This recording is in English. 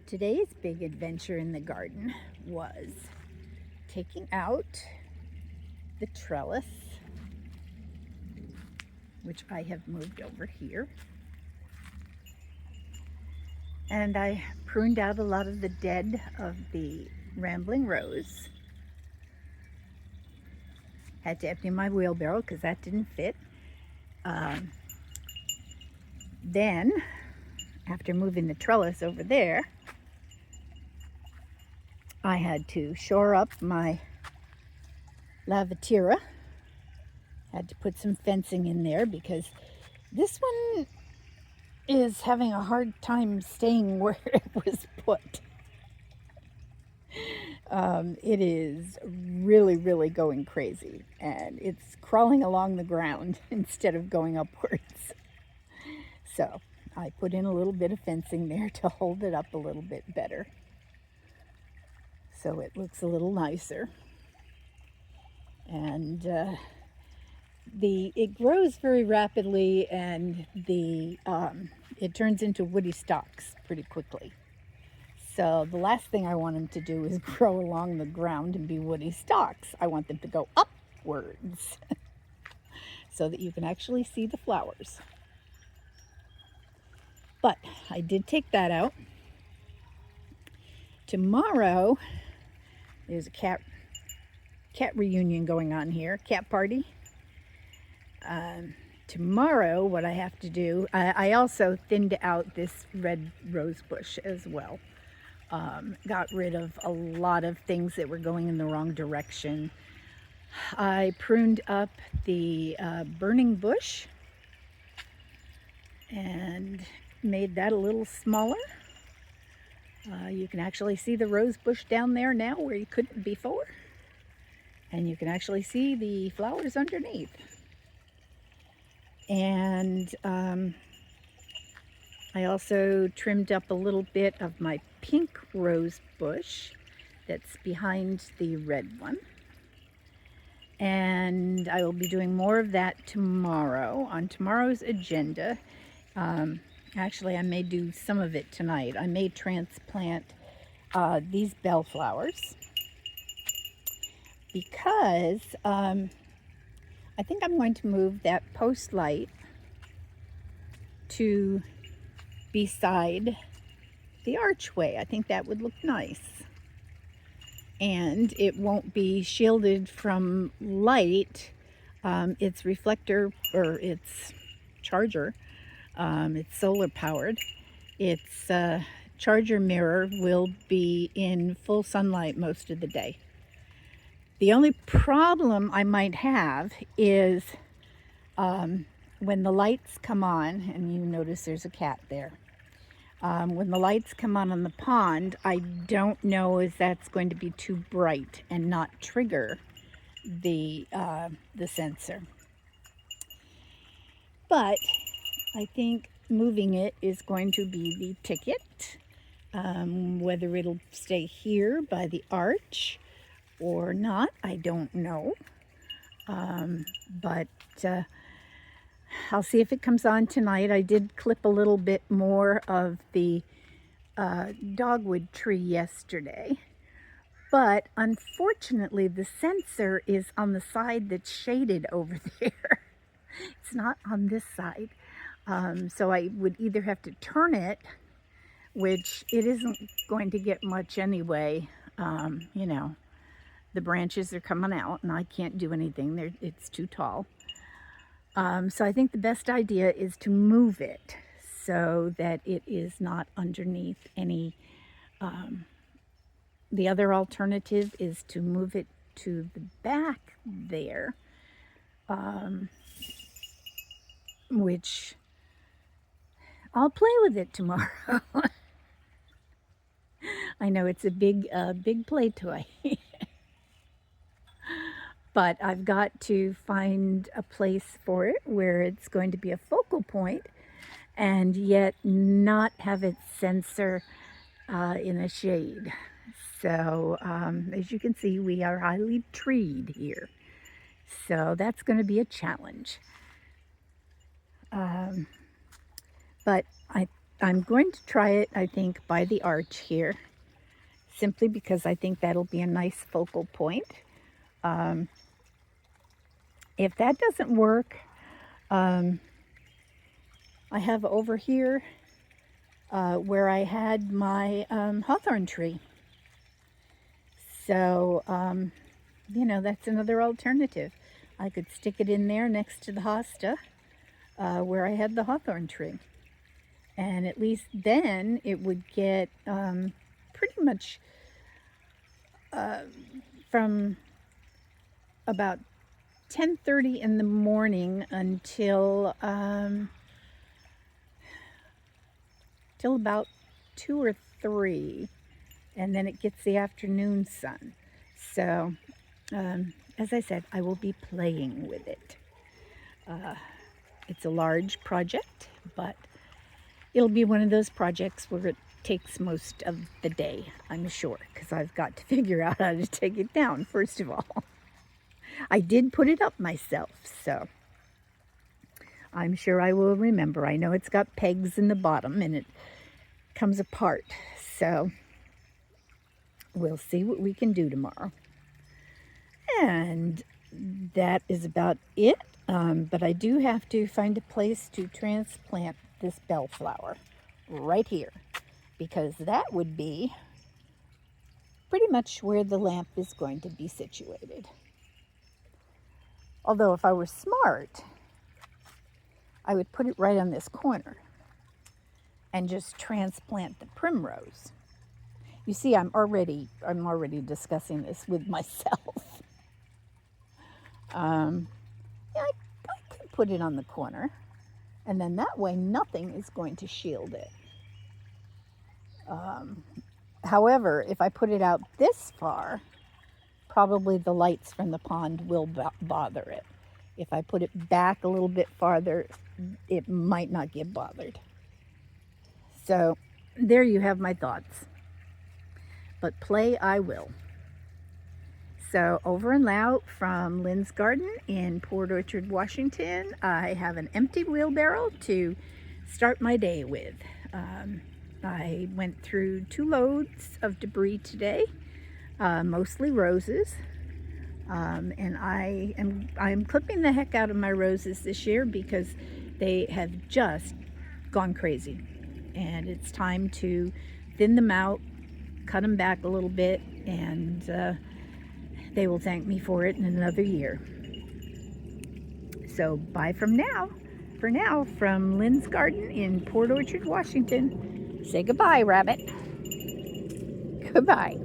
Today's big adventure in the garden was taking out the trellis, which I have moved over here, and I pruned out a lot of the dead of the rambling rose. Had to empty my wheelbarrow because that didn't fit. Then, after moving the trellis over there, I had to shore up my lavatera. Had to put some fencing in there because this one is having a hard time staying where it was put. It is really going crazy, and it's crawling along the ground instead of going upwards. So I put in a little bit of fencing there to hold it up a little bit better, so it looks a little nicer. And it grows very rapidly, and it turns into woody stalks pretty quickly. So the last thing I want them to do is grow along the ground and be woody stalks. I want them to go upwards so that you can actually see the flowers. But I did take that out. Tomorrow there's a cat reunion going on here, cat party. Tomorrow what I have to do, I also thinned out this red rose bush as well. Got rid of a lot of things that were going in the wrong direction. I pruned up the burning bush and made that a little smaller. You can actually see the rose bush down there now where you couldn't before. And you can actually see the flowers underneath. And I also trimmed up a little bit of my pink rose bush that's behind the red one. And I will be doing more of that tomorrow. On tomorrow's agenda, actually I may do some of it tonight. I may transplant these bellflowers because I think I'm going to move that post light to beside the archway. I think that would look nice. And it won't be shielded from light. Its reflector, or its charger, it's solar powered. Its charger mirror will be in full sunlight most of the day. The only problem I might have is when the lights come on, and you notice there's a cat there. When the lights come on the pond, I don't know if that's going to be too bright and not trigger the sensor. But I think moving it is going to be the ticket. Whether it'll stay here by the arch or not, I don't know. But I'll see if it comes on tonight. I did clip a little bit more of the dogwood tree yesterday, but unfortunately the sensor is on the side that's shaded over there. It's not on this side. So I would either have to turn it, which it isn't going to get much anyway. You know, the branches are coming out and I can't do anything. It's too tall. So I think the best idea is to move it so that it is not underneath any. The other alternative is to move it to the back there, which I'll play with it tomorrow. I know it's a big play toy. But I've got to find a place for it where it's going to be a focal point and yet not have its sensor in a shade. So as you can see, we are highly treed here. So that's going to be a challenge. But I I'm going to try it, I think, by the arch here, simply because I think that'll be a nice focal point. If that doesn't work, I have over here where I had my hawthorn tree. So, you know, that's another alternative. I could stick it in there next to the hosta where I had the hawthorn tree. And at least then it would get pretty much from about 10:30 in the morning until till about 2 or 3, and then it gets the afternoon sun. So as I said, I will be playing with it. It's a large project, but it'll be one of those projects where it takes most of the day, I'm sure, because I've got to figure out how to take it down, first of all. I did put it up myself, so I'm sure I will remember. I know it's got pegs in the bottom and it comes apart, so we'll see what we can do tomorrow. And that is about it, but I do have to find a place to transplant this bellflower right here, because that would be pretty much where the lamp is going to be situated. Although if I were smart, I would put it right on this corner and just transplant the primrose. You see, I'm already discussing this with myself. Yeah, I could put it on the corner, and then that way nothing is going to shield it. However, if I put it out this far, probably the lights from the pond will bother it. If I put it back a little bit farther, it might not get bothered. So there you have my thoughts. But play I will. So over and out from Lynn's Garden in Port Orchard, Washington, I have an empty wheelbarrow to start my day with. I went through 2 loads of debris today, mostly roses. And I am clipping the heck out of my roses this year because they have just gone crazy. And it's time to thin them out, cut them back a little bit, and they will thank me for it in another year. So bye from now. For now, from Lynn's Garden in Port Orchard, Washington. Say goodbye, rabbit. Goodbye.